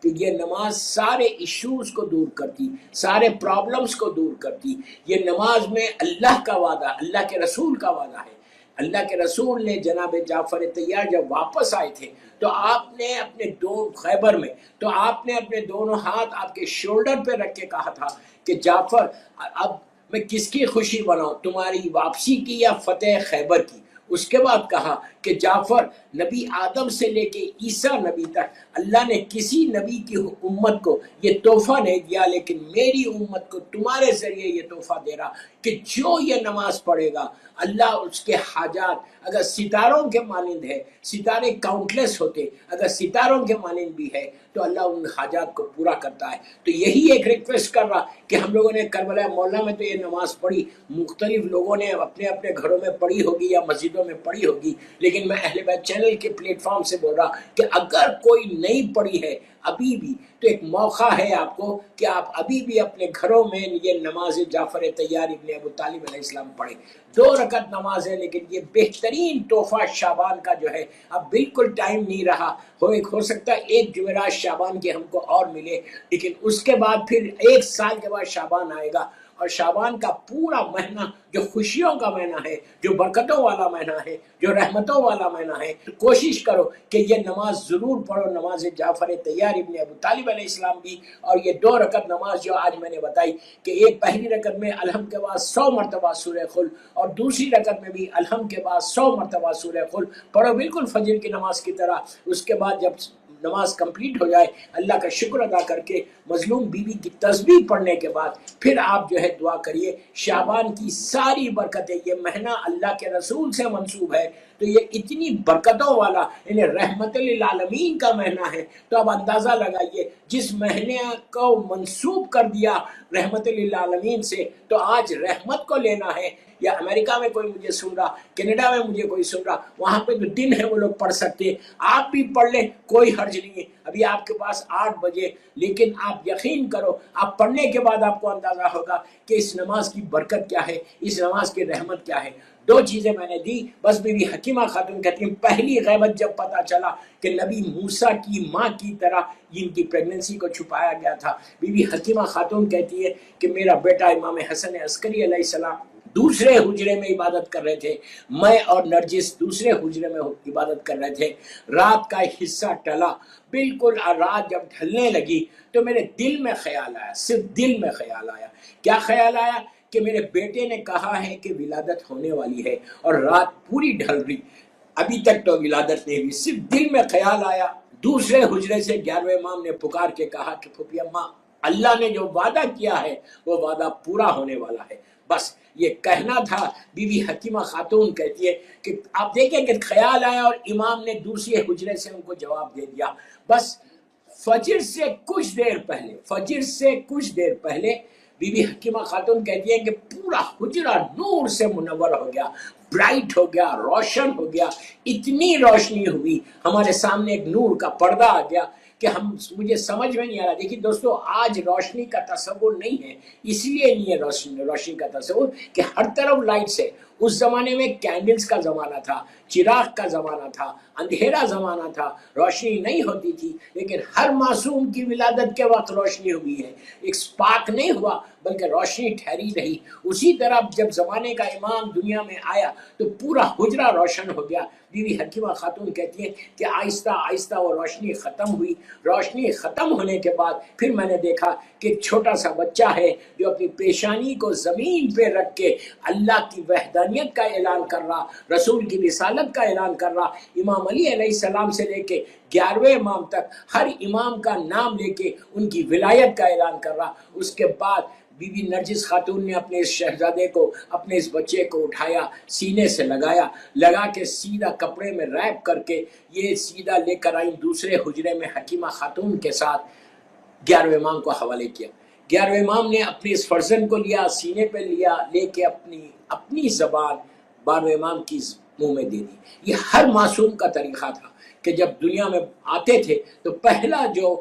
کہ یہ نماز سارے ایشوز کو دور کرتی، سارے پرابلمز کو دور کرتی۔ یہ نماز میں اللہ کا وعدہ، اللہ کے رسول کا وعدہ ہے۔ اللہ کے رسول نے جناب جعفر طیار جب واپس آئے تھے تو آپ نے اپنے خیبر میں تو آپ نے اپنے دونوں ہاتھ آپ کے شولڈر پہ رکھ کے کہا تھا کہ جعفر اب میں کس کی خوشی مناؤں، تمہاری واپسی کی یا فتح خیبر کی؟ اس کے بعد کہا کہ جعفر، نبی آدم سے لے کے عیسیٰ نبی تک اللہ نے کسی نبی کی امت کو یہ تحفہ نہیں دیا، لیکن میری امت کو تمہارے ذریعے یہ تحفہ دے رہا کہ جو یہ نماز پڑھے گا اللہ اس کے حاجات، اگر ستاروں کے مانند ہے، ستارے کاؤنٹلیس ہوتے، اگر ستاروں کے مانند بھی ہے تو اللہ ان حاجات کو پورا کرتا ہے۔ تو یہی ایک ریکویسٹ کر رہا کہ ہم لوگوں نے کربلا مولا میں تو یہ نماز پڑھی، مختلف لوگوں نے اپنے اپنے گھروں میں پڑھی ہوگی یا مسجدوں میں پڑھی ہوگی، لیکن میں اہل بیت چینل کے پلیٹ فارم سے بول رہا کہ اگر کوئی نہیں پڑھی ہے ابھی بھی تو ایک موقع ہے آپ کو کہ آپ ابھی بھی اپنے گھروں میں یہ نماز جعفر طیار ابن ابو طالب علیہ السلام پڑھیں۔ 2 رکعت نماز ہے، لیکن یہ بہترین تحفہ شعبان کا جو ہے، اب بالکل ٹائم نہیں رہا، ہو سکتا ہے 1 جمعرات شعبان کے ہم کو اور ملے، لیکن اس کے بعد پھر 1 سال کے بعد شعبان آئے گا، اور شعبان کا پورا مہینہ جو خوشیوں کا مہینہ ہے، جو برکتوں والا مہینہ ہے، جو رحمتوں والا مہینہ ہے، کوشش کرو کہ یہ نماز ضرور پڑھو، نماز جعفر طیار ابن ابو طالب علیہ السلام بھی، اور یہ 2 رکعت نماز جو آج میں نے بتائی کہ ایک پہلی رکعت میں الحمد کے بعد 100 مرتبہ سورہ قل، اور دوسری رکعت میں بھی الحمد کے بعد 100 مرتبہ سورہ قل پڑھو، بالکل فجر کی نماز کی طرح۔ اس کے بعد جب نماز کمپلیٹ ہو جائے اللہ کا شکر ادا کر کے مظلوم بیوی کی تسبیح پڑھنے کے بعد پھر آپ جو ہے دعا کریے۔ شعبان کی ساری برکتیں، یہ مہینہ اللہ کے رسول سے منسوب ہے تو یہ اتنی برکتوں والا یعنی رحمت للعالمین کا مہینہ ہے، تو اب اندازہ لگائیے جس مہینے کو منسوب کر دیا رحمت للعالمین سے، تو آج رحمت کو لینا ہے۔ یا امریکہ میں کوئی مجھے سن رہا، کینیڈا میں مجھے کوئی سن رہا، وہاں پہ جو دن ہے وہ لوگ پڑھ سکتے، آپ بھی پڑھ لیں، کوئی حرج نہیں ہے۔ ابھی آپ کے پاس 8 بجے، لیکن آپ یقین کرو آپ پڑھنے کے بعد آپ کو اندازہ ہوگا کہ اس نماز کی برکت کیا ہے، اس نماز کی رحمت کیا ہے۔ 2 چیزیں میں نے دی، بس بی بی حکیمہ خاتون کہتی ہیں پہلی غیبت جب پتہ چلا کہ نبی موسیٰ کی ماں کی طرح ان کی پریگننسی کو چھپایا گیا تھا، بی بی حکیمہ خاتون کہتی ہے کہ میرا بیٹا امام حسن عسکری علیہ السلام دوسرے حجرے میں عبادت کر رہے تھے، میں اور نرجس دوسرے حجرے میں عبادت کر رہے تھے، رات کا حصہ ٹلا، بالکل رات جب ڈھلنے لگی تو میرے دل میں خیال آیا، صرف دل میں خیال آیا۔ کیا خیال آیا؟ کہ میرے بیٹے نے کہا ہے کہ ولادت ہونے والی ہے اور رات پوری ڈھل رہی، ابھی تک تو ولادت نہیں ہوئی، صرف دل میں خیال آیا۔ دوسرے حجرے سے 11ویں امام نے پکار کے کہا کہ پھوپھی اماں، اللہ نے جو وعدہ کیا ہے وہ وعدہ پورا ہونے والا ہے۔ بس یہ کہنا تھا۔ بی بی حکیمہ خاتون کہتی ہے کہ آپ دیکھیں کہ خیال آیا اور امام نے دوسرے حجرے سے ان کو جواب دے دیا۔ بس فجر سے کچھ دیر پہلے بی بی حکیمہ خاتون کہتی ہے کہ پورا حجرہ نور سے منور ہو گیا، برائٹ ہو گیا، روشن ہو گیا، اتنی روشنی ہوئی، ہمارے سامنے ایک نور کا پردہ آ گیا کہ مجھے سمجھ میں نہیں آ رہا۔ دیکھیے دوستو، آج روشنی کا تصور نہیں ہے، اس لیے نہیں ہے روشنی کا تصور کہ ہر طرف لائٹس ہے۔ اس زمانے میں کینڈلز کا زمانہ تھا، چراغ کا زمانہ تھا، اندھیرا زمانہ تھا، روشنی نہیں ہوتی تھی، لیکن ہر معصوم کی ولادت کے وقت روشنی ہوئی ہے، ایک سپارک نہیں ہوا بلکہ روشنی ٹھہری رہی۔ اسی طرح جب زمانے کا امام دنیا میں آیا تو پورا حجرہ روشن ہو گیا۔ بی بی حکیمہ خاتون کہتی ہیں کہ آہستہ آہستہ وہ روشنی ختم ہوئی۔ روشنی ختم ہونے کے بعد پھر میں نے دیکھا کہ ایک چھوٹا سا بچہ ہے جو اپنی پیشانی کو زمین پہ رکھ کے اللہ کی وحدانیت کا اعلان کر رہا، رسول کی رسالت کا اعلان کر رہا، امام علی علیہ السلام سے لے کے 11ویں امام تک ہر امام کا نام لے کے ان کی ولایت کا اعلان کر رہا۔ اس کے بعد بی بی نرجس خاتون نے اپنے اس شہزادے کو، اپنے اس بچے کو اٹھایا، سینے سے لگا کے سیدھا کپڑے میں ریپ کر کے یہ سیدھا لے کر آئی دوسرے حجرے میں حکیمہ خاتون کے ساتھ 11ویں امام کو حوالے کیا۔ 11ویں امام نے اپنے اس فرزند کو لیا، سینے پہ لیا، لے کے اپنی زبان 12ویں امام کی منہ میں دے دی۔ یہ ہر معصوم کا طریقہ تھا کہ جب دنیا میں آتے تھے تو پہلا جو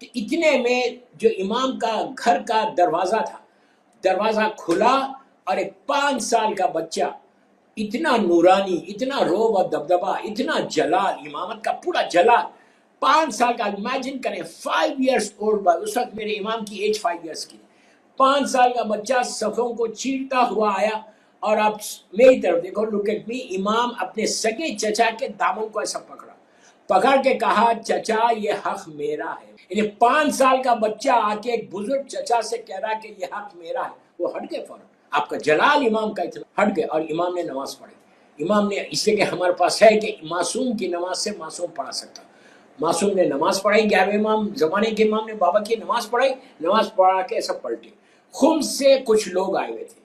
تو اتنے میں جو امام کا گھر کا دروازہ تھا، دروازہ کھلا اور ایک 5 سال کا بچہ، اتنا نورانی، اتنا روب اور دبدبا، اتنا جلال، امامت کا پورا جلال، 5 سال کا، امیجن کریں 5 ایئرس اولڈ، اس وقت میرے امام کی ایج 5 ایئرس کی، 5 سال کا بچہ صفوں کو چیرتا ہوا آیا، اور آپ میری طرف دیکھو، لک ایٹ می، امام اپنے سگے چچا کے دامن کو ایسا پکڑ کے کہا چچا یہ حق میرا ہے. یعنی 5 سال کا بچہ آ کے ایک بزرگ چچا سے کہہ رہا کہ یہ حق میرا ہے، وہ ہٹ گئے فوراً. آپ کا جلال امام کا اتنا ہٹ گئے، اور امام نے نماز پڑھی. امام نے، اس لیے کہ ہمارے پاس ہے کہ معصوم کی نماز سے معصوم پڑھا سکتا. معصوم نے نماز پڑھائی، 11ویں امام زمانے کے امام نے بابا کی نماز پڑھائی، نماز پڑھا کے سب پلٹے. خمس سے کچھ لوگ آئے ہوئے تھے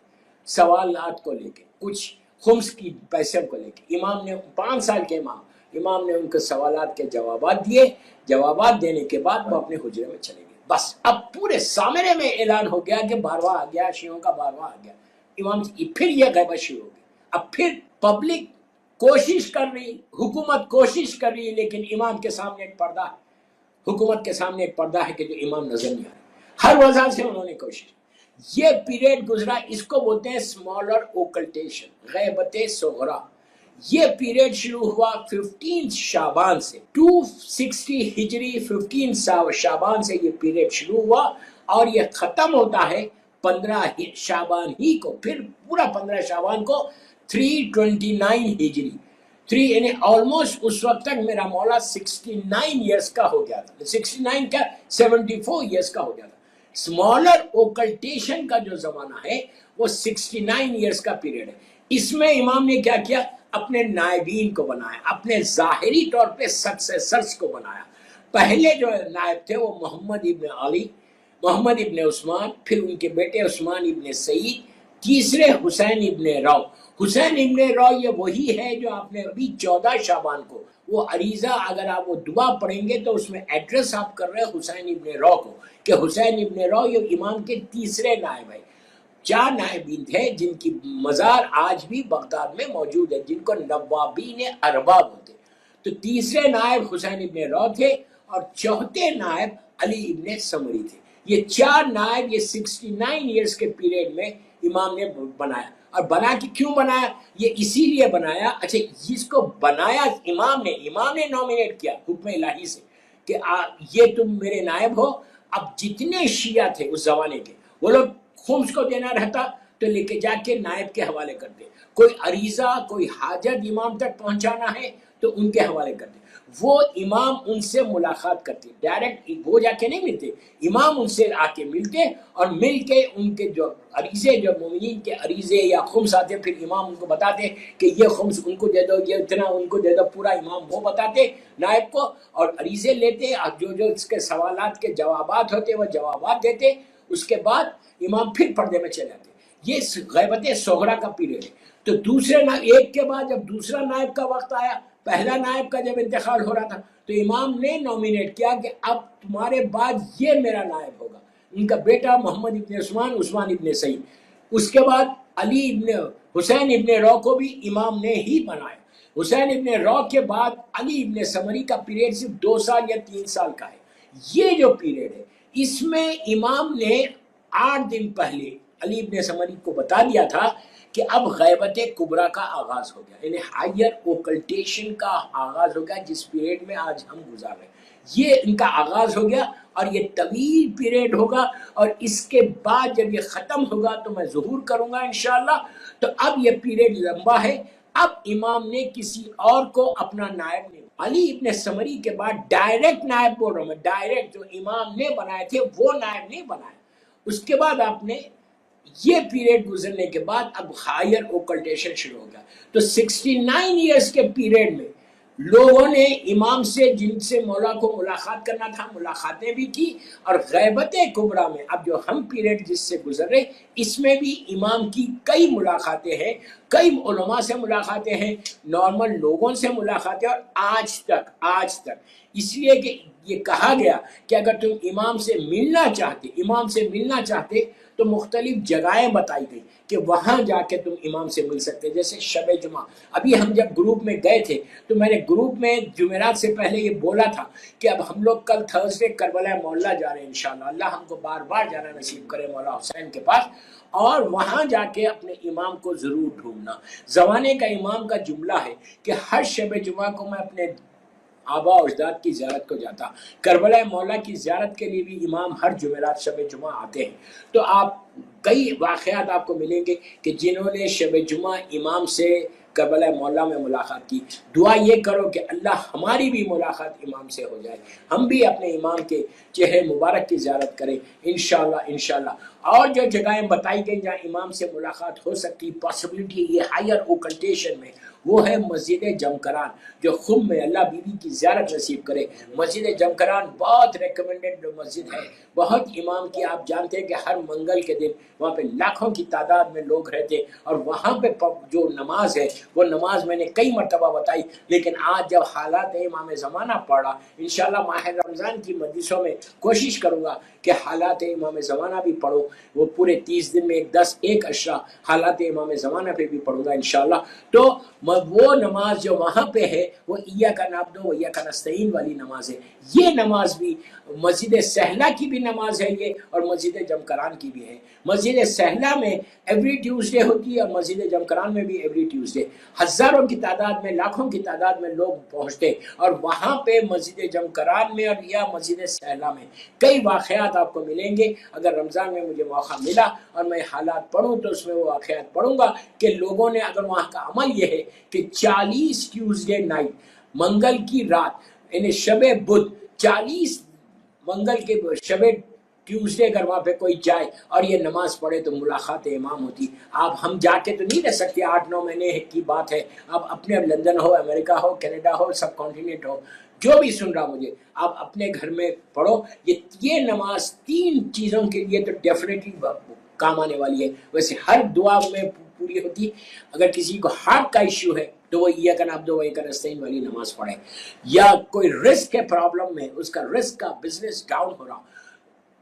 سوالات کو لے کے، کچھ خمس کی پیسے کو لے کے. امام نے 5 سال کے امام نے ان کے سوالات کے جوابات دیے. جوابات دینے کے بعد وہ اپنے حجرے میں چلے گئے. بس اب پورے سامنے میں اعلان ہو گیا کہ بارواں آ گیا، شیعوں کا بارواں آ گیا. امام پھر یہ غیبت شروع ہو گئی. اب پھر پبلک کوشش کر رہی، حکومت کوشش کر رہی، لیکن امام کے سامنے ایک پردہ ہے، حکومت کے سامنے ایک پردہ ہے کہ جو امام نظر نہیں آ رہا. ہر وجہ سے انہوں نے کوشش. یہ پیریڈ گزرا، اس کو بولتے ہیں اسمالر اوکلٹیشن، غیبت صغرا. یہ پیریڈ شروع ہوا 15 شعبان سے، 260 ہجری 15 شعبان سے یہ پیریڈ شروع ہوا، اور یہ ختم ہوتا ہے 15 شعبان ہی کو. پھر پورا 15 شعبان کو 329 ہجری، یعنی آلموسٹ اس وقت تک میرا مولا 69 ایئرس کا ہو گیا تھا. 69 کا 74 ایئرس کا ہو گیا تھا. اسمالر اوکلٹیشن کا جو زمانہ ہے وہ 69 ایئرس کا پیریڈ ہے. اس میں امام نے کیا کیا؟ اپنے نائبین کو بنایا، اپنے ظاہری طور پہ سکسیسرز کو بنایا. پہلے جو نائب تھے وہ محمد ابن علی، محمد ابن عثمان، پھر ان کے بیٹے عثمان ابن سعید، تیسرے حسین ابن رو. حسین ابن رو یہ وہی ہے جو آپ نے ابھی 14 شعبان کو وہ عریضہ، اگر آپ وہ دعا پڑھیں گے تو اس میں ایڈریس آپ کر رہے ہیں حسین ابن رو کو، کہ حسین ابن رو یہ امام کے تیسرے نائب ہیں. 4 نائبین تھے جن کی مزار آج بھی بغداد میں موجود ہے، جن کو نوابین اربا بولتے. تو تیسرے نائب حسین ابن رو تھے، اور چوتھے نائب علی ابن سمری تھے. یہ 4 نائب یہ 69 ایئرس کے پیریڈ میں امام نے بنایا. اور بنا کے کیوں بنایا؟ یہ اسی لیے بنایا، اچھا جس کو بنایا امام نے نومینیٹ کیا حکم الہی سے کہ یہ تم میرے نائب ہو. اب جتنے شیعہ تھے اس زمانے کے، وہ لوگ خمس کو دینا رہتا تو لے کے جا کے نائب کے حوالے کرتے. کوئی عریضہ، کوئی حاجت امام تک پہنچانا ہے تو ان کے حوالے کرتے. وہ امام ان سے ملاقات کرتے، ڈائریکٹ وہ جا کے نہیں ملتے، امام ان سے آ کے ملتے، اور مل کے ان کے جو عریضے، جو مومنین کے عریضے یا خمس آتے، پھر امام ان کو بتاتے کہ یہ خمس ان کو دے دو، یہ اتنا ان کو دے دو. پورا امام وہ بتاتے نائب کو، اور عریضے لیتے، اور جو اس کے سوالات کے جوابات ہوتے وہ جوابات دیتے. اس کے بعد امام پھر پردے میں چلے جاتے. یہ غیبت صغرا کا پیریڈ ہے. تو دوسرے ایک کے بعد جب دوسرا نائب کا وقت آیا، پہلا نائب کا جب انتقال ہو رہا تھا، تو امام نے نومینیٹ کیا کہ اب تمہارے بعد یہ میرا نائب ہوگا. ان کا بیٹا محمد ابن عثمان، عثمان ابن سعید. اس کے بعد علی ابن حسین ابن رو کو بھی امام نے ہی بنایا. حسین ابن رو کے بعد علی ابن سمری کا پیریڈ صرف 2 سال یا 3 سال کا ہے. یہ جو پیریڈ ہے، اس میں امام نے 8 دن پہلے علی ابن سمری کو بتا دیا تھا کہ اب غیبت کبریٰ کا آغاز ہو گیا، یعنی ہائر اوکلٹیشن کا آغاز ہو گیا، جس پیریڈ میں آج ہم گزار رہے ہیں. یہ ان کا آغاز ہو گیا، اور یہ طویل پیریڈ ہوگا. اور اس کے بعد جب یہ ختم ہوگا تو میں ظہور کروں گا انشاءاللہ. تو اب یہ پیریڈ لمبا ہے. اب امام نے کسی اور کو اپنا نائب نہیں، علی ابن سمری کے بعد ڈائریکٹ نائب بول رہا ہوں میں، ڈائریکٹ جو امام نے بنائے تھے وہ نائب نہیں بنائے. اس کے بعد آپ نے یہ پیریڈ گزرنے کے بعد اب ہائر اوکلٹیشن شروع ہو گیا. تو 69 ایئرس کے پیریڈ میں لوگوں نے امام سے، جن سے مولا کو ملاقات کرنا تھا، ملاقاتیں بھی کی. اور غیبت کبریٰ میں اب جو ہم پیریڈ جس سے گزر رہے، اس میں بھی امام کی کئی ملاقاتیں ہیں، کئی علماء سے ملاقاتیں ہیں، نارمل لوگوں سے ملاقاتیں، اور آج تک اس لیے کہ یہ کہا گیا کہ اگر تم امام سے ملنا چاہتے تو مختلف جگہیں بتائی گئی کہ وہاں جا کے تم امام سے مل سکتے. جیسے شب جمعہ، ابھی ہم جب گروپ میں گئے تھے تو میں نے گروپ میں جمعرات سے پہلے یہ بولا تھا کہ اب ہم لوگ کل تھرسڈے کربلا مولا جا رہے ہیں انشاءاللہ. اللہ ہم کو بار بار جانا نصیب کرے مولا حسین کے پاس، اور وہاں جا کے اپنے امام کو ضرور ڈھونڈنا. زمانے کا امام کا جملہ ہے کہ ہر شب جمعہ کو میں اپنے آبا و اجداد کی زیارت کو جاتا. کربلا مولا کی زیارت کے لیے بھی امام ہر جمعرات شب جمعہ آتے ہیں. تو آپ کئی واقعات آپ کو ملیں گے کہ جنہوں نے شب جمعہ امام سے کربلا مولا میں ملاقات کی. دعا یہ کرو کہ اللہ ہماری بھی ملاقات امام سے ہو جائے، ہم بھی اپنے امام کے چہرے مبارک کی زیارت کریں انشاءاللہ انشاءاللہ. اور جو جگہیں بتائی گئی جہاں امام سے ملاقات ہو سکتی پاسبلٹی یہ ہائر اوکنٹیشن میں، وہ ہے مسجد جمکران جو خم میں. اللہ بیوی کی زیارت نصیب کرے. مسجد جمکران بہت ریکمنڈڈ مسجد ہے، بہت امام کی. آپ جانتے ہیں کہ ہر منگل کے دن وہاں پہ لاکھوں کی تعداد میں لوگ رہتے، اور وہاں پہ جو نماز ہے وہ نماز میں نے کئی مرتبہ بتائی. لیکن آج جب حالات امام زمانہ پڑھا، انشاءاللہ ماہ رمضان کی مجلسوں میں کوشش کروں گا کہ حالات امام زمانہ بھی پڑھو. وہ پورے 30 دن میں 10 اشرا حالات امام زمانہ پہ بھی پڑھوں گا انشاءاللہ. تو وہ نماز جو وہاں پہ ہے وہ ایاک نعبد و ایاک نستعین والی نماز ہے. یہ نماز بھی مسجد سہلہ کی بھی نماز ہے یہ، اور مسجد جمکران کی بھی ہے. مسجد سہلہ میں ایوری ٹیوزڈے ہوتی ہے اور مسجد جمکران میں بھی ایوری ٹیوزڈے. ہزاروں کی تعداد میں، لاکھوں کی تعداد میں لوگ پہنچتے، اور وہاں پہ مسجد جمکران میں اور یا مسجد سہلہ میں کئی واقعات آپ کو ملیں گے. اگر رمضان میں مجھے موقع ملا اور میں حالات پڑھوں تو اس میں وہ واقعات پڑھوں گا کہ لوگوں نے، اگر وہاں کا عمل یہ ہے کہ 40 ٹیوزڈے نائٹ، منگل کی رات، یعنی شب بدھ، 40 منگل کے شب ٹیوزڈے اگر وہاں پہ کوئی جائے اور یہ نماز پڑھے تو ملاقات امام ہوتی. آپ ہم جا کے تو نہیں رہ سکتے، 8-9 مہینے کی بات ہے. آپ اپنے لندن ہو، امریکہ ہو، کینیڈا ہو، سب کانٹیننٹ ہو، جو بھی سن رہا مجھے، آپ اپنے گھر میں پڑھو. یہ نماز 3 چیزوں کے لیے تو ڈیفینیٹلی کام آنے والی ہے. ویسے ہر دعا میں پوری ہوتی. اگر کسی کو ہارٹ کا ایشو ہے تو وہ ایاک نعبد و ایاک نستعین والی نماز پڑھے. یا کوئی رسک کے پرابلم میں، اس کا رسک کا بزنس ڈاؤن ہو رہا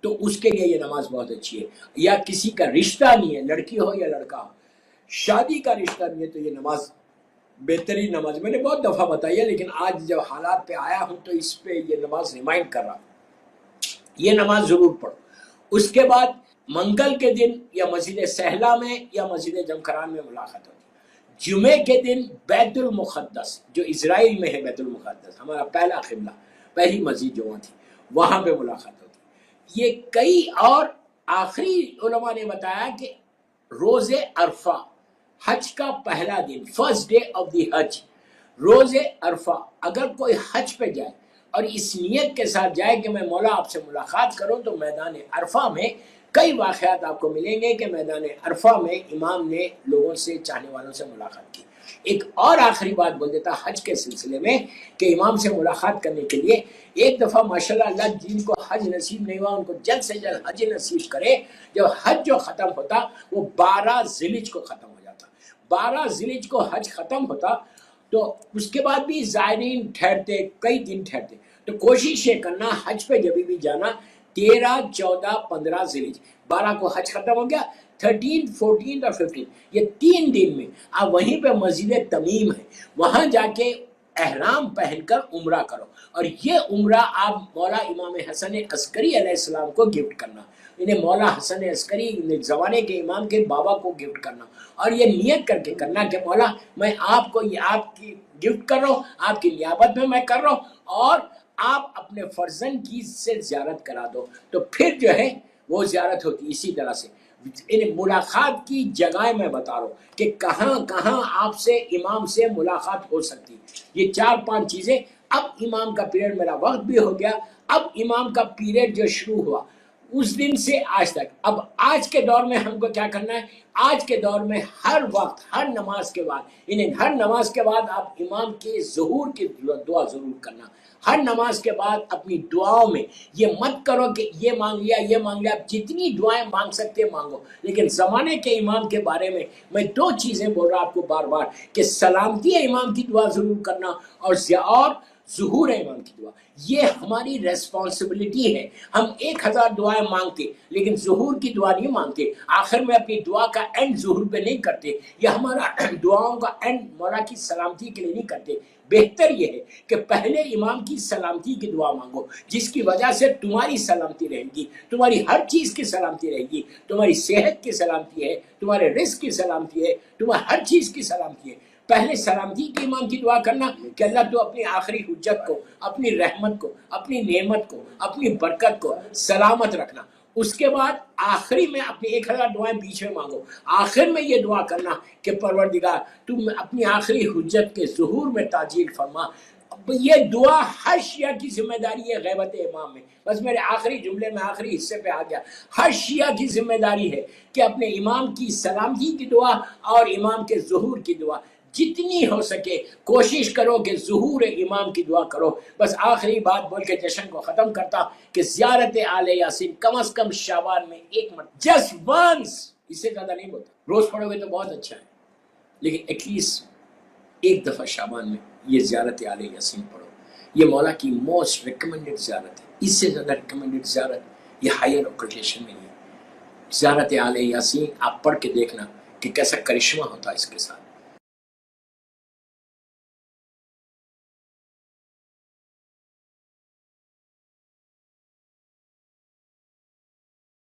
تو اس کے لیے یہ نماز بہت اچھی ہے. یا کسی کا رشتہ نہیں ہے، لڑکی ہو یا لڑکا ہو، شادی کا رشتہ نہیں ہے، تو یہ نماز بہترین نماز. میں نے بہت دفعہ بتائی ہے لیکن آج جب حالات پہ آیا ہوں تو اس پہ یہ نماز ریمائنڈ کر رہا. یہ نماز ضرور پڑھو. اس کے بعد منگل کے دن یا مسجد سہلہ میں یا مسجد جمکران میں ملاقات ہوتی. جمعے کے دن بیت المقدس جو اسرائیل میں ہے، بیت المقدس ہمارا پہلا قبلہ، پہلی مسجد جو وہاں تھی، وہاں پہ ملاقات ہوتی. یہ کئی اور آخری علماء نے بتایا کہ روز عرفہ، حج کا پہلا دن، فرسٹ ڈے آف دی حج، روز عرفہ، اگر کوئی حج پہ جائے اور اس نیت کے ساتھ جائے کہ میں مولا آپ سے ملاقات کروں، تو میدان عرفہ میں کئی واقعات آپ کو ملیں گے کہ میدان عرفہ میں امام نے لوگوں سے، چاہنے والوں سے ملاقات کی. ایک اور آخری بات بول دیتا حج کے سلسلے میں کہ امام سے ملاقات کرنے کے لیے، ایک دفعہ ماشاءاللہ اللہ جن کو حج نصیب نہیں ہوا ان کو جلد سے جلد حج نصیب کرے. جب حج جو ختم ہوتا وہ 12 ذی الحجہ کو ختم ہو جاتا. 12 ذی الحجہ کو حج ختم ہوتا تو اس کے بعد بھی زائرین ٹھہرتے، کئی دن ٹھہرتے. تو کوشش یہ کرنا حج پہ جب بھی جانا 13، 14، 15 ذی الحجہ، 12 کو حج ختم ہو گیا، 13، 14 اور 15، یہ 3 دن میں آپ وہیں پہ مسجد تمیم ہے، وہاں جا کے احرام پہن کر عمرہ کرو. اور یہ عمرہ آپ مولا امام حسن عسکری علیہ السلام کو گفٹ کرنا، انہیں مولا حسن عسکری زمانے کے امام کے بابا کو گفٹ کرنا، اور یہ نیت کر کے کرنا کہ مولا میں آپ کو یہ آپ کی گفٹ کر رہا ہوں، آپ کی نیابت میں کر رہا ہوں، اور آپ اپنے فرزند کی سے زیارت کرا دو. تو پھر جو ہے وہ زیارت ہوتی. اسی طرح سے ان ملاقات کی جگہیں میں بتا رہا ہوں کہ کہاں کہاں آپ سے امام سے ملاقات ہو سکتی. یہ 4-5 چیزیں. اب امام کا پیریڈ، میرا وقت بھی ہو گیا، اب امام کا پیریڈ جو شروع ہوا اس دن سے آج تک. اب آج کے دور میں ہم کو کیا کرنا ہے؟ آج کے دور میں ہر وقت، ہر نماز کے بعد، ہر نماز کے بعد آپ امام کے ظہور کی دعا ضرور کرنا. ہر نماز کے بعد اپنی دعاؤں میں یہ مت کرو کہ یہ مانگ لیا یہ مانگ لیا. آپ جتنی دعائیں مانگ سکتے مانگو، لیکن زمانے کے امام کے بارے میں 2 چیزیں بول رہا آپ کو بار بار کہ سلامتی امام کی دعا ضرور کرنا، اور ظہور امام کی دعا، یہ ہماری ریسپانسبلٹی ہے۔ ہم 1000 دعائیں مانگتے لیکن ظہور کی دعا نہیں مانگتے، آخر میں اپنی دعا کا اینڈ ظہور پہ نہیں کرتے، یا ہمارا دعاؤں کا اینڈ مولا کی سلامتی کے لیے نہیں کرتے۔ بہتر یہ ہے کہ پہلے امام کی سلامتی کی دعا مانگو، جس کی وجہ سے تمہاری سلامتی رہے گی، تمہاری ہر چیز کی سلامتی رہے گی، تمہاری صحت کی سلامتی ہے، تمہارے رزق کی سلامتی ہے، تمہاری ہر چیز کی سلامتی ہے۔ پہلے سلامتی کی امام کی دعا کرنا کہ اللہ تو اپنی آخری حجت کو، اپنی رحمت کو، اپنی نعمت کو، اپنی برکت کو سلامت رکھنا۔ اس کے بعد آخری میں اپنی 1000 دعائیں بیچ میں مانگو، آخر میں یہ دعا کرنا کہ پروردگار تم اپنی آخری حجت کے ظہور میں تاجیل فرما۔ یہ دعا ہر شیعہ کی ذمہ داری ہے غیبت امام میں۔ بس میرے آخری جملے میں آخری حصے پہ آ گیا، ہر شیعہ کی ذمہ داری ہے کہ اپنے امام کی سلامتی کی دعا اور امام کے ظہور کی دعا جتنی ہو سکے کوشش کرو کہ ظہور امام کی دعا کرو۔ بس آخری بات بول کے جشن کو ختم کرتا کہ زیارت آل یاسین کم از کم شعبان میں 1 مرتبہ، جسٹ ونس، اس سے زیادہ نہیں بولتا، روز پڑھو گے تو بہت اچھا ہے، لیکن ایٹ لیسٹ 1 دفعہ شعبان میں یہ زیارت آل یاسین پڑھو۔ یہ مولا کی موسٹ ریکمنڈڈ زیارت ہے، اس سے زیادہ ریکمنڈڈ زیارت یہ ہائر اوکیشن میں نہیں ہے۔ زیارت آل یاسین آپ پڑھ کے دیکھنا کہ کیسا کرشمہ ہوتا ہے اس کے ساتھ۔